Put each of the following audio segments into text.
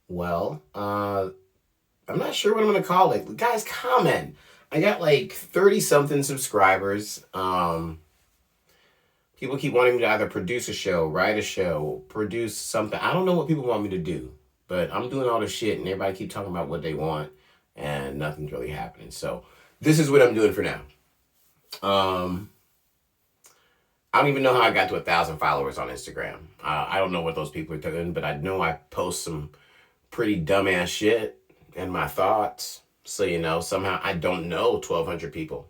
Well, I'm not sure what I'm gonna call it. Guys, comment. I got like 30 something subscribers. People keep wanting me to either produce a show, write a show, produce something. I don't know what people want me to do, but I'm doing all this shit, and everybody keep talking about what they want, and nothing's really happening. So this is what I'm doing for now. Um, I don't even know how I got to 1,000 followers on Instagram. I don't know what those people are doing, but I know I post some pretty dumbass shit and my thoughts. So somehow I don't know 1,200 people.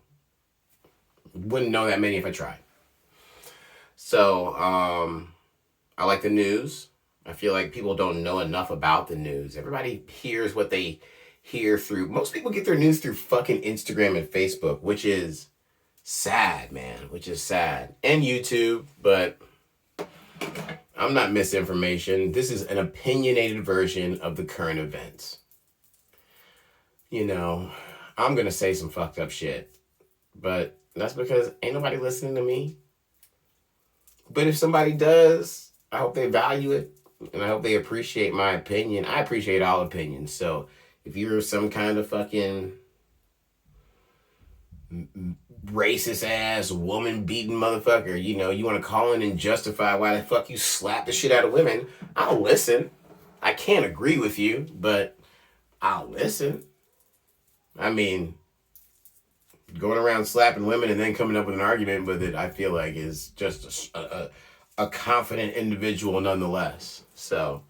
Wouldn't know that many if I tried. So I like the news. I feel like people don't know enough about the news. Everybody hears what they hear through. Most people get their news through fucking Instagram and Facebook, which is sad, man. Which is sad. And YouTube, but I'm not misinformation. This is an opinionated version of the current events. I'm going to say some fucked up shit, but that's because ain't nobody listening to me. But if somebody does, I hope they value it, and I hope they appreciate my opinion. I appreciate all opinions. So if you're some kind of fucking racist ass woman beating motherfucker, you want to call in and justify why the fuck you slap the shit out of women, I'll listen. I can't agree with you, but I'll listen. I mean, going around slapping women and then coming up with an argument with it, I feel like is just a confident individual nonetheless. So,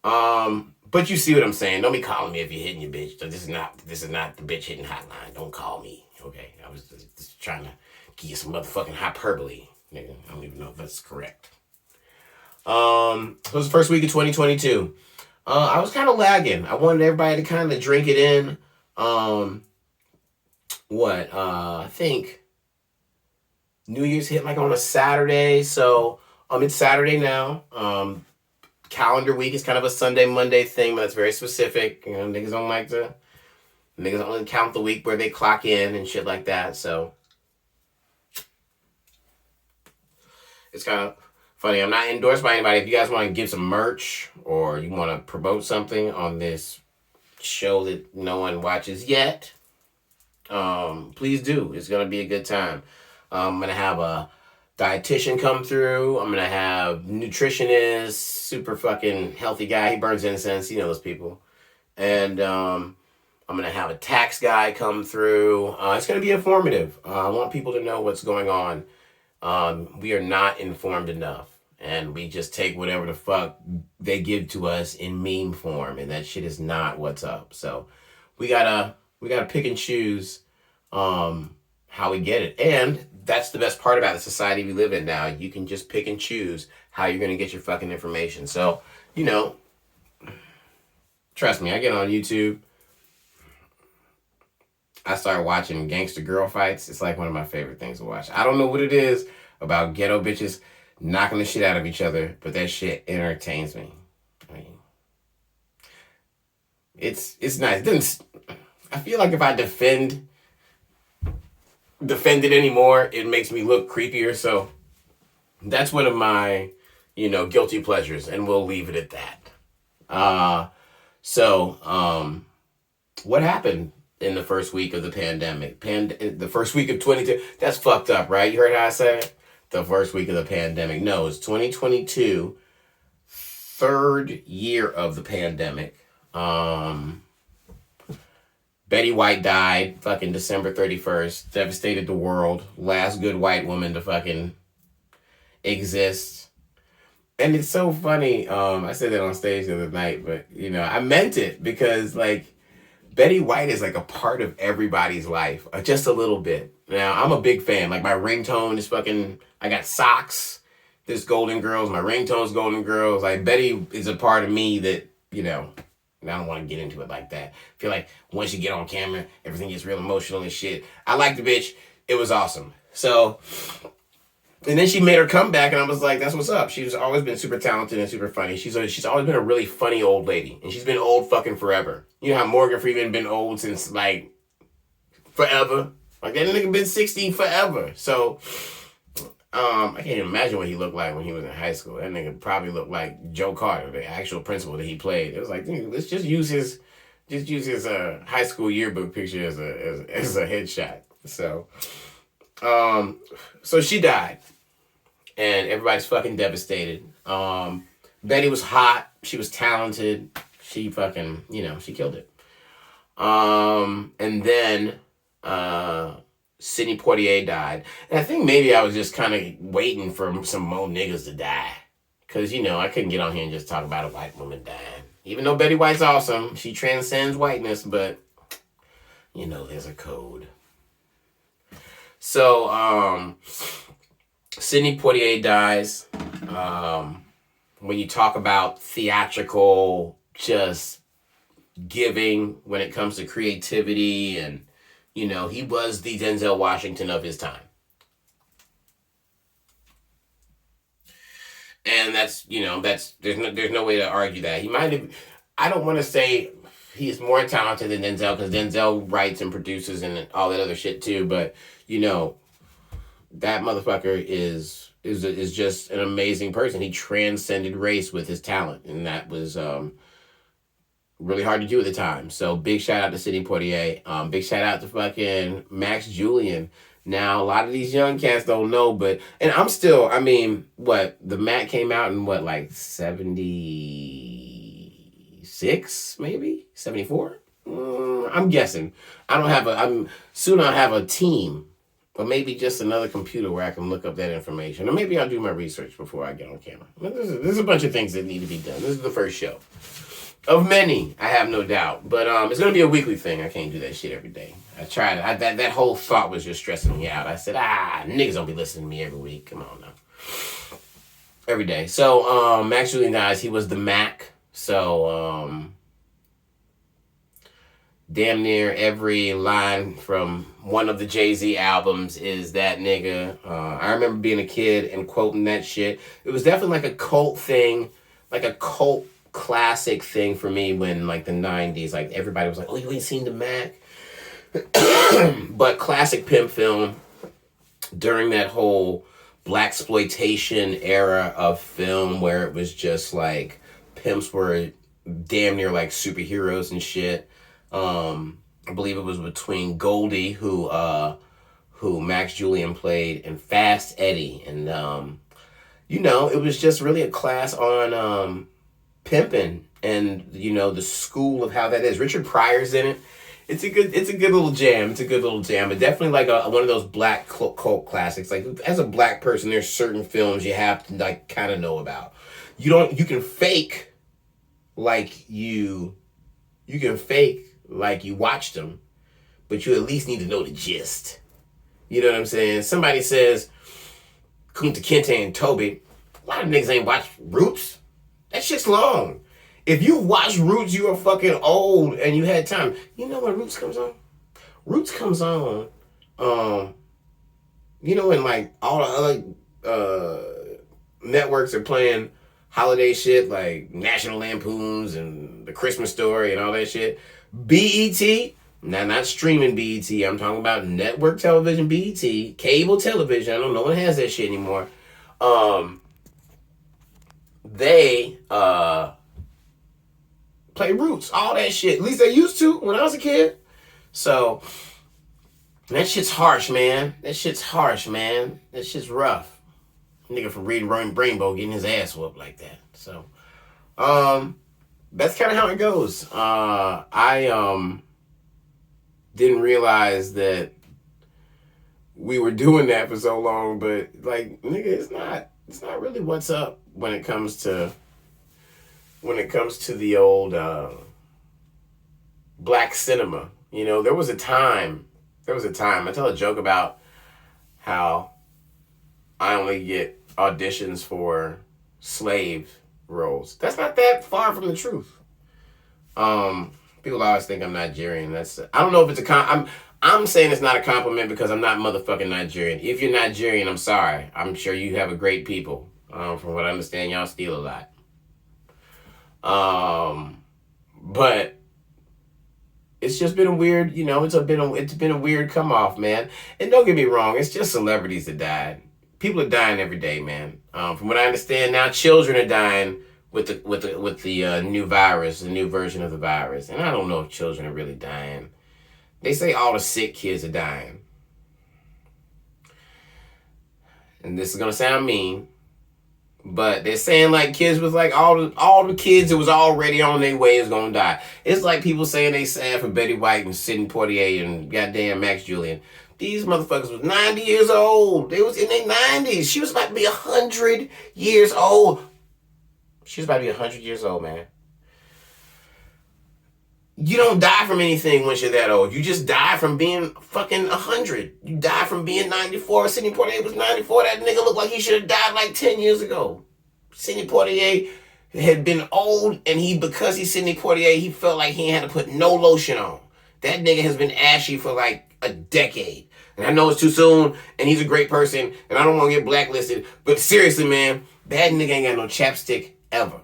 but you see what I'm saying. Don't be calling me if you're hitting your bitch. This is not the bitch hitting hotline. Don't call me. Okay, I was just trying to give you some motherfucking hyperbole. Nigga, I don't even know if that's correct. It was the first week of 2022. I was kind of lagging. I wanted everybody to kind of drink it in. I think New Year's hit like on a Saturday, so it's Saturday now. Calendar week is kind of a Sunday, Monday thing, but that's very specific. Niggas don't only count the week where they clock in and shit like that, so it's kind of funny. I'm not endorsed by anybody. If you guys want to give some merch or you want to promote something on this show that no one watches yet, please do. It's gonna be a good time. I'm gonna have a dietitian come through. I'm gonna have nutritionist, super fucking healthy guy. He burns incense. You know those people. And I'm gonna have a tax guy come through. It's gonna be informative. I want people to know what's going on. We are not informed enough, and we just take whatever the fuck they give to us in meme form, and that shit is not what's up. So we gotta pick and choose how we get it. And that's the best part about the society we live in now. You can just pick and choose how you're gonna get your fucking information. So, trust me, I get on YouTube. I started watching gangster girl fights. It's like one of my favorite things to watch. I don't know what it is about ghetto bitches knocking the shit out of each other, but that shit entertains me. I mean, it's nice. I feel like if I defend it anymore, it makes me look creepier. So that's one of my, guilty pleasures, and we'll leave it at that. What happened in the first week of the pandemic? The first week of 22. That's fucked up, right? You heard how I said it? The first week of the pandemic. No, it's 2022, third year of the pandemic. Betty White died fucking December 31st. Devastated the world. Last good white woman to fucking exist. And it's so funny. I said that on stage the other night, but I meant it because Betty White is like a part of everybody's life, just a little bit. Now, I'm a big fan. Like my ringtone is fucking, I got socks. There's Golden Girls. My ringtone's Golden Girls. Like Betty is a part of me that, I don't want to get into it like that. I feel like once you get on camera, everything gets real emotional and shit. I like the bitch. It was awesome. So, and then she made her comeback, and I was like, that's what's up. She's always been super talented and super funny. She's always been a really funny old lady, and she's been old fucking forever. You know how Morgan Freeman been old since, forever? Like, that nigga been 60 forever. So, I can't even imagine what he looked like when he was in high school. That nigga probably looked like Joe Carter, the actual principal that he played. It was like, dude, let's just use his high school yearbook picture as a headshot. So, so she died, and everybody's fucking devastated. Betty was hot. She was talented. She fucking, she killed it. And then Sidney Poitier died. And I think maybe I was just kind of waiting for some more niggas to die. Because, I couldn't get on here and just talk about a white woman dying. Even though Betty White's awesome, she transcends whiteness, but, there's a code. So, Sidney Poitier dies. When you talk about theatrical, just giving when it comes to creativity, and he was the Denzel Washington of his time, and that's there's no way to argue that. He might have, I don't want to say he's more talented than Denzel, because Denzel writes and produces and all that other shit too, but that motherfucker is just an amazing person. He transcended race with his talent, and that was really hard to do at the time. So big shout out to Sidney Poitier. Big shout out to fucking Max Julien. Now, a lot of these young cats don't know, but, and I'm still, the Mac came out in like 76, maybe? 74? I'm guessing. Soon I'll have a team, or maybe just another computer where I can look up that information. Or maybe I'll do my research before I get on camera. There's a bunch of things that need to be done. This is the first show. Of many, I have no doubt. But it's going to be a weekly thing. I can't do that shit every day. I tried. That whole thought was just stressing me out. I said, niggas don't be listening to me every week. Come on now. Every day. So, Max Julien dies. He was the Mac. So, damn near every line from one of the Jay-Z albums is that nigga. I remember being a kid and quoting that shit. It was definitely like a cult thing. Like a cult classic thing for me when, like, the 90s, like, everybody was like, oh, you ain't seen the Mac? But classic pimp film during that whole blaxploitation era of film, where it was just like pimps were damn near like superheroes and shit. I believe it was between Goldie, who Max Julien played, and Fast Eddie, and it was just really a class on pimping, and the school of how that is. Richard Pryor's in it. It's a good little jam. But definitely like one of those black cult classics. Like, as a black person, there's certain films you have to like kind of know about. You can fake like you watched them, but you at least need to know the gist. You know what I'm saying? Somebody says Kunta Kinte and Toby. A lot of niggas ain't watched Roots. That shit's long. If you watch Roots, you are fucking old and you had time. You know when Roots comes on? Roots comes on, when like all the other networks are playing holiday shit like National Lampoons and The Christmas Story and all that shit. BET, now not streaming BET, I'm talking about network television BET, cable television. I don't know, no one has that shit anymore. They play Roots, all that shit. At least they used to when I was a kid. So that shit's harsh, man. That shit's rough. Nigga from Reading Rainbow getting his ass whooped like that. So that's kind of how it goes. I didn't realize that we were doing that for so long, but like, nigga, it's not really what's up when it comes to the old black cinema. There was a time, I tell a joke about how I only get auditions for slave roles. That's not that far from the truth. People always think I'm Nigerian. I don't know if it's I'm saying it's not a compliment because I'm not motherfucking Nigerian. If you're Nigerian, I'm sorry. I'm sure you have a great people. From what I understand, y'all steal a lot. But it's just been a weird, it's been a weird come off, man. And don't get me wrong, it's just celebrities that died. People are dying every day, man. From what I understand now, children are dying with the new virus, the new version of the virus. And I don't know if children are really dying. They say all the sick kids are dying. And this is gonna sound mean, but they're saying like kids with like all the kids that was already on their way is gonna die. It's like people saying they sad for Betty White and Sidney Poitier and goddamn Max Julien. These motherfuckers was 90 years old. They was in their 90s. She was about to be 100 years old. She was about to be 100 years old, man. You don't die from anything once you're that old. You just die from being fucking 100. You die from being 94. Sidney Poitier was 94. That nigga looked like he should have died like 10 years ago. Sidney Poitier had been old, and because he's Sidney Poitier, he felt like he had to put no lotion on. That nigga has been ashy for like a decade. And I know it's too soon, and he's a great person, and I don't want to get blacklisted, but seriously, man, that nigga ain't got no chapstick ever.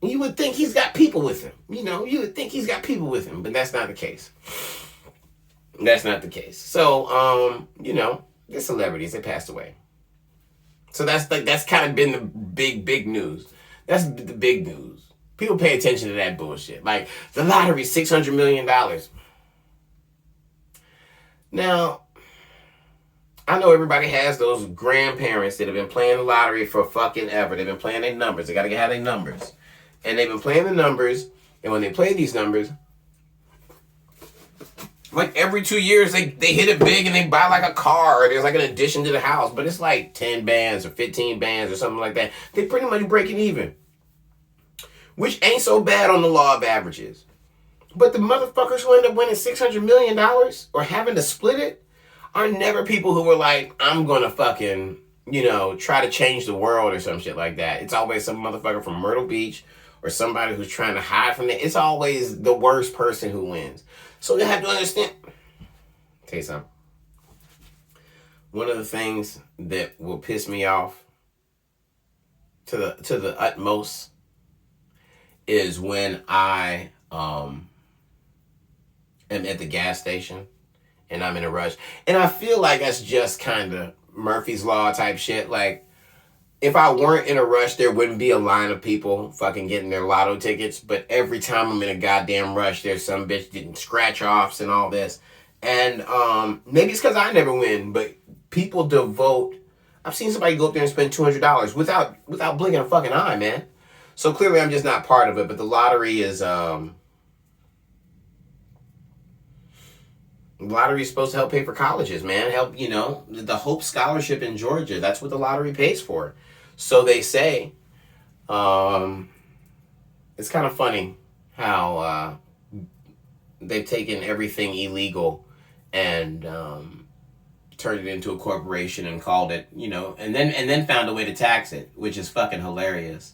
You would think he's got people with him. You would think he's got people with him, but that's not the case. That's not the case. So, they're celebrities. They passed away. So that's kind of been the big news. That's the big news. People pay attention to that bullshit. Like, the lottery, $600 million. Now, I know everybody has those grandparents that have been playing the lottery for fucking ever. They've been playing their numbers. They got to have their numbers. And they've been playing the numbers, and when they play these numbers, like every 2 years, they hit it big and they buy like a car, or there's like an addition to the house, but it's like 10 bands or 15 bands or something like that. They pretty much break it even, which ain't so bad on the law of averages. But the motherfuckers who end up winning $600 million or having to split it are never people who were like, I'm gonna fucking, try to change the world or some shit like that. It's always some motherfucker from Myrtle Beach or somebody who's trying to hide from it. It's always the worst person who wins. So you have to understand. Tell you something. One of the things that will piss me off to the utmost is when I am at the gas station and I'm in a rush. And I feel like that's just kind of Murphy's Law type shit. Like, if I weren't in a rush, there wouldn't be a line of people fucking getting their lotto tickets. But every time I'm in a goddamn rush, there's some bitch getting scratch-offs and all this. And maybe it's because I never win, but people devote... I've seen somebody go up there and spend $200 without blinking a fucking eye, man. So clearly I'm just not part of it, but the lottery is... lottery is supposed to help pay for colleges, man. Help, the Hope Scholarship in Georgia. That's what the lottery pays for. So they say. It's kind of funny how they've taken everything illegal and turned it into a corporation and called it, and then found a way to tax it, which is fucking hilarious.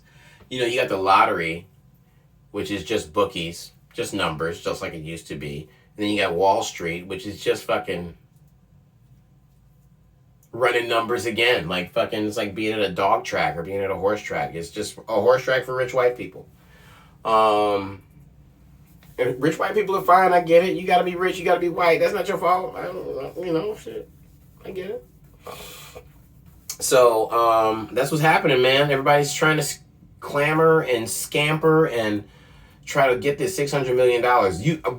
You got the lottery, which is just bookies, just numbers, just like it used to be. And then you got Wall Street, which is just fucking running numbers again. Like fucking, it's like being at a dog track or being at a horse track. It's just a horse track for rich white people. And rich white people are fine, I get it. You gotta be rich, you gotta be white. That's not your fault. Shit. I get it. So, that's what's happening, man. Everybody's trying to clamor and scamper and try to get this $600 million.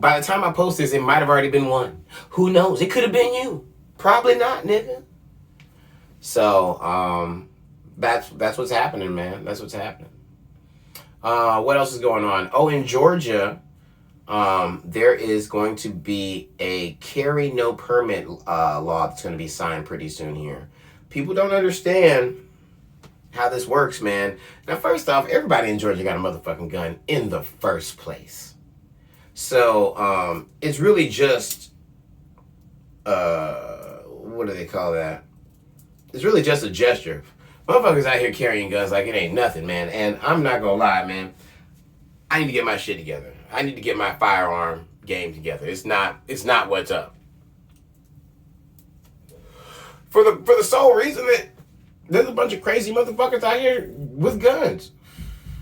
By the time I post this, it might have already been won. Who knows? It could have been you. Probably not, nigga. So, that's what's happening, man. That's what's happening. What else is going on? Oh, in Georgia, there is going to be a carry no permit law that's going to be signed pretty soon here. People don't understand how this works, man. Now, first off, everybody in Georgia got a motherfucking gun in the first place. So, it's really just, what do they call that? It's really just a gesture. Motherfuckers out here carrying guns like it ain't nothing, man. And I'm not gonna lie, man. I need to get my shit together. I need to get my firearm game together. It's not what's up. For the sole reason that there's a bunch of crazy motherfuckers out here with guns.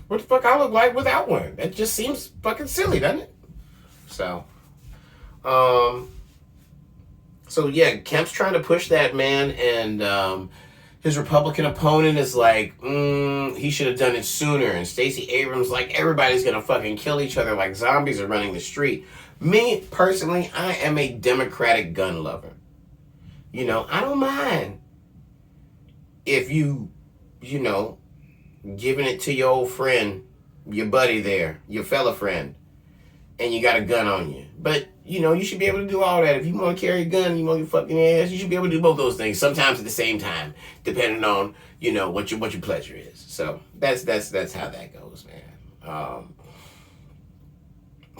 What the fuck I look like without one? That just seems fucking silly, doesn't it? So yeah, Kemp's trying to push that, man, and His Republican opponent is like, he should have done it sooner. And Stacey Abrams like, everybody's gonna fucking kill each other like zombies are running the street. Me, personally, I am a Democratic gun lover. You know, I don't mind if you know, giving it to your old friend, your buddy there, your fella friend, and you got a gun on you. But, you know, you should be able to do all that. If you want to carry a gun, you want your fucking ass, you should be able to do both those things, sometimes at the same time, depending on, you know, what your pleasure is. So that's how that goes, man.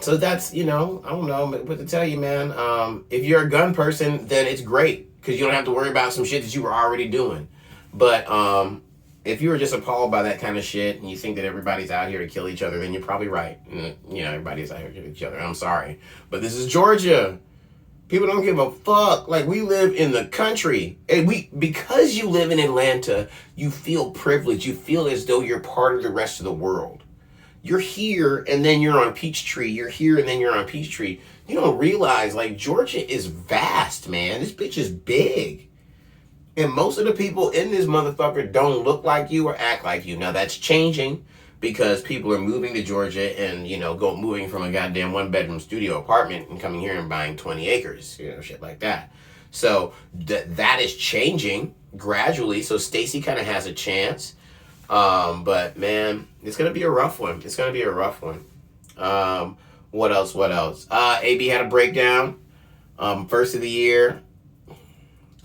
So that's, you know, I don't know what to tell you, man. If you're a gun person, then it's great, because you don't have to worry about some shit that you were already doing. But if you were just appalled by that kind of shit and you think that everybody's out here to kill each other, then you're probably right. You know, everybody's out here to kill each other. I'm sorry. But this is Georgia. People don't give a fuck. Like, we live in the country. And because you live in Atlanta, you feel privileged. You feel as though you're part of the rest of the world. You're here and then you're on Peachtree. You're here and then you're on Peachtree. You don't realize, like, Georgia is vast, man. This bitch is big. And most of the people in this motherfucker don't look like you or act like you. Now, that's changing because people are moving to Georgia and, you know, moving from a goddamn one-bedroom studio apartment and coming here and buying 20 acres, you know, shit like that. So that is changing gradually. So Stacey kind of has a chance. But, man, it's going to be a rough one. It's going to be a rough one. What else? AB had a breakdown. First of the year.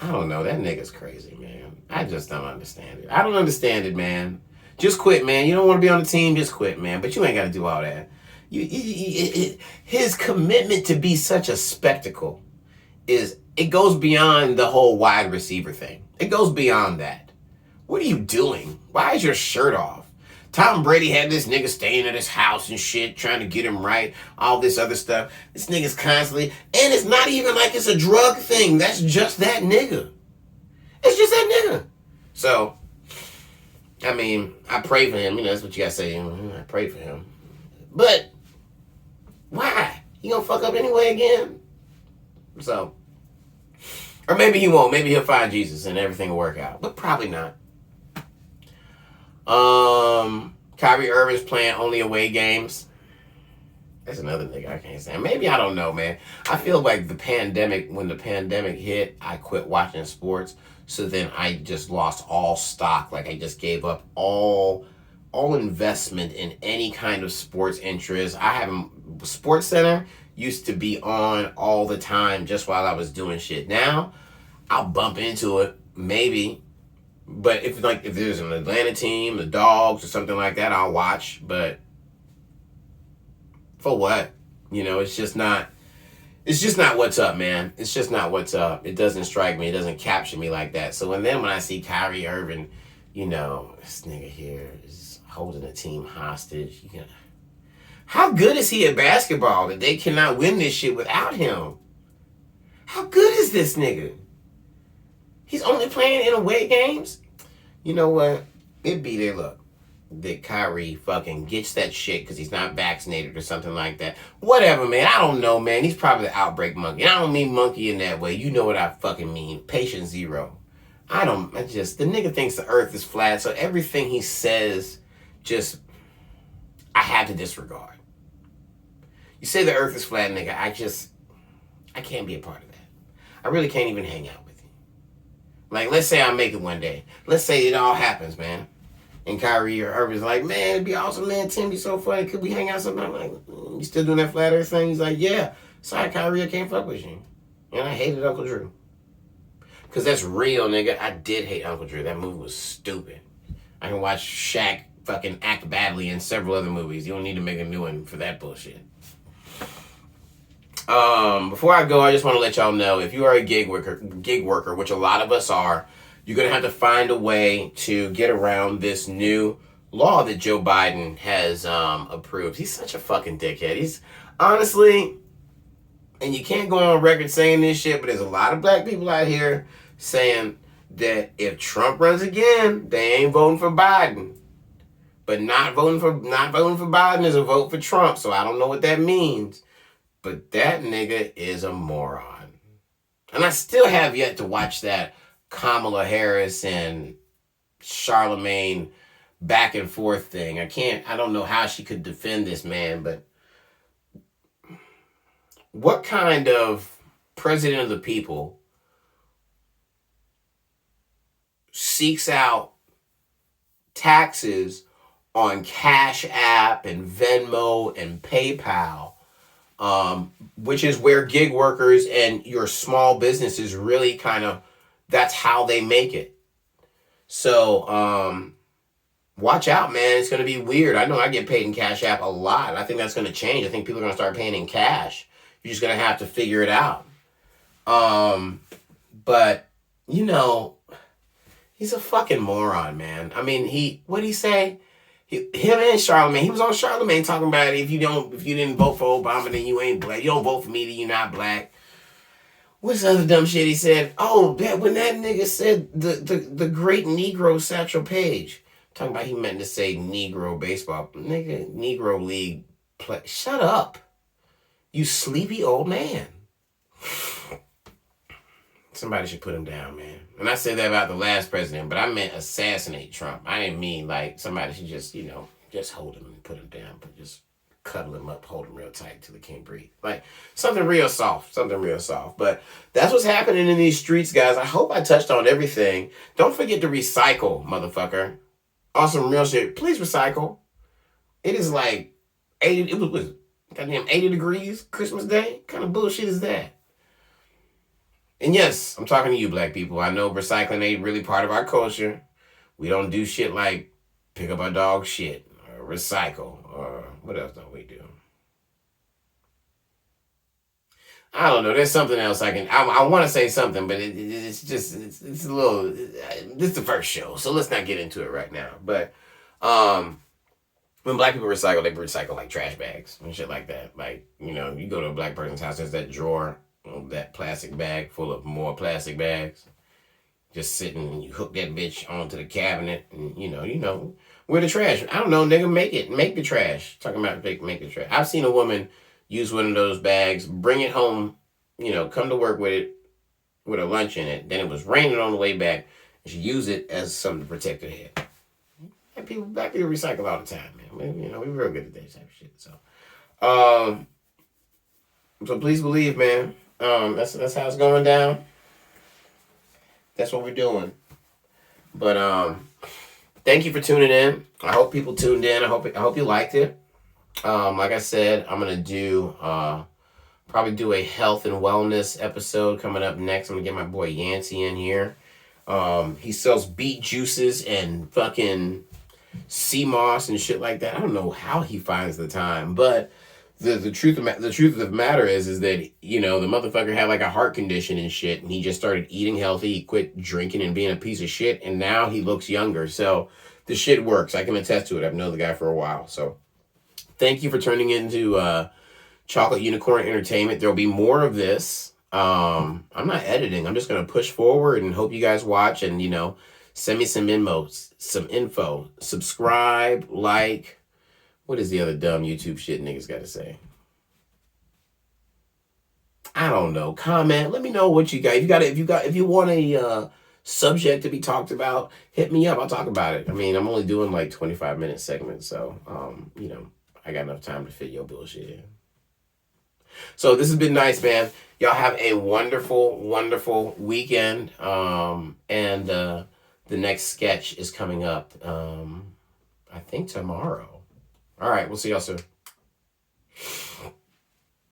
I don't know. That nigga's crazy, man. I just don't understand it. I don't understand it, man. Just quit, man. You don't want to be on the team, just quit, man. But you ain't got to do all that. His commitment to be such a spectacle it goes beyond the whole wide receiver thing. It goes beyond that. What are you doing? Why is your shirt off? Tom Brady had this nigga staying at his house and shit, trying to get him right, all this other stuff. This nigga's constantly, and it's not even like it's a drug thing. That's just that nigga. It's just that nigga. So, I mean, I pray for him. You know, that's what you gotta say. I pray for him. But, why? He gonna fuck up anyway again? So, or maybe he won't. Maybe he'll find Jesus and everything will work out. But probably not. Kyrie Irving's playing only away games. That's another nigga I can't stand. Maybe, I don't know, man. I feel like when the pandemic hit, I quit watching sports. So then I just lost all stock. Like, I just gave up all investment in any kind of sports interest. Sports Center used to be on all the time just while I was doing shit. Now, I'll bump into it, maybe. But if there's an Atlanta team, the Dogs or something like that, I'll watch. But for what? You know, it's just not what's up, man. It's just not what's up. It doesn't strike me. It doesn't capture me like that. So when I see Kyrie Irving, you know, this nigga here is holding a team hostage. How good is he at basketball that they cannot win this shit without him? How good is this nigga? He's only playing in away games? You know what? It'd be their luck that Kyrie fucking gets that shit because he's not vaccinated or something like that. Whatever, man. I don't know, man. He's probably the outbreak monkey. And I don't mean monkey in that way. You know what I fucking mean. Patient zero. The nigga thinks the earth is flat, so everything he says, I have to disregard. You say the earth is flat, nigga, I can't be a part of that. I really can't even hang out with you. Like, let's say I make it one day. Let's say it all happens, man. And Kyrie or Irving's like, man, it'd be awesome, man. Tim be so funny. Could we hang out sometime? I'm like, you still doing that flat earth thing? He's like, yeah. Sorry, Kyrie, I can't fuck with you. And I hated Uncle Drew. Because that's real, nigga. I did hate Uncle Drew. That movie was stupid. I can watch Shaq fucking act badly in several other movies. You don't need to make a new one for that bullshit. Before I go, I just want to let y'all know, if you are a gig worker, which a lot of us are, you're going to have to find a way to get around this new law that Joe Biden has approved. He's such a fucking dickhead. He's, honestly, and you can't go on record saying this shit, but there's a lot of black people out here saying that if Trump runs again, they ain't voting for Biden. But not voting for Biden is a vote for Trump, so I don't know what that means. But that nigga is a moron. And I still have yet to watch that Kamala Harris and Charlemagne back and forth thing. I don't know how she could defend this man, but what kind of president of the people seeks out taxes on Cash App and Venmo and PayPal, which is where gig workers and your small businesses really kind of, that's how they make it. So watch out, man. It's going to be weird. I know I get paid in Cash App a lot. I think that's going to change. I think people are going to start paying in cash. You're just going to have to figure it out. But, you know, he's a fucking moron, man. I mean, what'd he say? Him and Charlemagne, he was on Charlemagne talking about if you didn't vote for Obama, then you ain't black. You don't vote for me, then you're not black. What's the other dumb shit he said? Oh, when that nigga said the great Negro Satchel Paige. Talking about he meant to say Negro baseball. Nigga, Negro League play. Shut up. You sleepy old man. Somebody should put him down, man. And I said that about the last president, but I meant assassinate Trump. I didn't mean like somebody should just, just hold him and put him down, but just cuddle him up, hold him real tight till he can't breathe. Like something real soft. But that's what's happening in these streets, guys. I hope I touched on everything. Don't forget to recycle, motherfucker. On some real shit. Please recycle. It is like 80, it was goddamn 80 degrees Christmas Day. What kind of bullshit is that? And yes, I'm talking to you, black people. I know recycling ain't really part of our culture. We don't do shit like pick up our dog shit or recycle or what else don't we do? I don't know. There's something else I want to say something, but it's a little, this is the first show, so let's not get into it right now. But when black people recycle, they recycle like trash bags and shit like that. Like, you go to a black person's house, there's that drawer, that plastic bag full of more plastic bags just sitting, and you hook that bitch onto the cabinet, and where the trash. I don't know, nigga, make the trash. Talking about make the trash. I've seen a woman use one of those bags, bring it home, come to work with it, with a lunch in it. Then it was raining on the way back, and she used it as something to protect her head. And black people recycle all the time, man. We're real good at that type of shit. So please believe, man. That's how it's going down. That's what we're doing. But thank you for tuning in. I hope people tuned in. I hope you liked it. Like I said, I'm gonna do probably do a health and wellness episode coming up next. I'm gonna get my boy Yancey in here. He sells beet juices and fucking sea moss and shit like that. I don't know how he finds the time, but the truth of the matter is that the motherfucker had like a heart condition and shit, and he just started eating healthy. He quit drinking and being a piece of shit, and now he looks younger. So the shit works. I can attest to it. I've known the guy for a while. So thank you for turning into Chocolate Unicorn Entertainment. There'll be more of this. I'm not editing. I'm just gonna push forward and hope you guys watch and send me some info. Subscribe, like. What is the other dumb YouTube shit niggas got to say? I don't know. Comment. Let me know what you got. If you want a subject to be talked about, hit me up. I'll talk about it. I mean, I'm only doing like 25-minute segments, so I got enough time to fit your bullshit in. So this has been nice, man. Y'all have a wonderful, wonderful weekend. And the next sketch is coming up. I think tomorrow. All right, we'll see y'all soon.